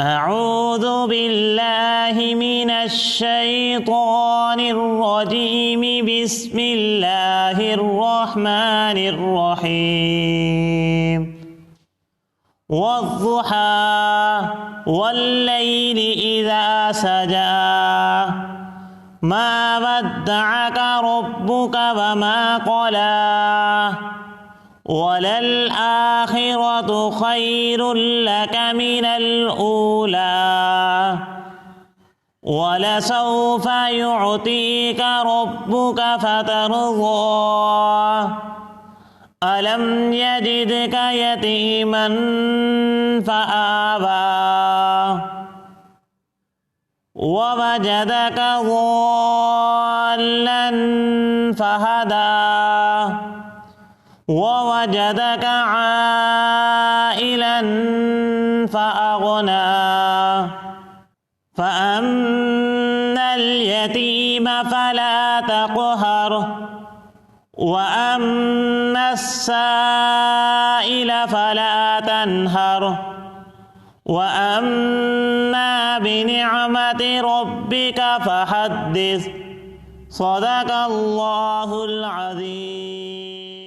أعوذ بالله من الشيطان الرجيم. بسم الله الرحمن الرحيم. والضحى والليل إذا سجى ما ودعك ربك وما قلى وللآخرة خير لك من الأولى ولسوف يعطيك ربك فترضى ألم يجدك يتيما فآوى ووجدك ضالا فهدى ووجدك عائلا فأغنى فأما اليتيم فلا تقهر وأما السائل فلا تنهر وأما بنعمة ربك فحدث. صدق الله العظيم.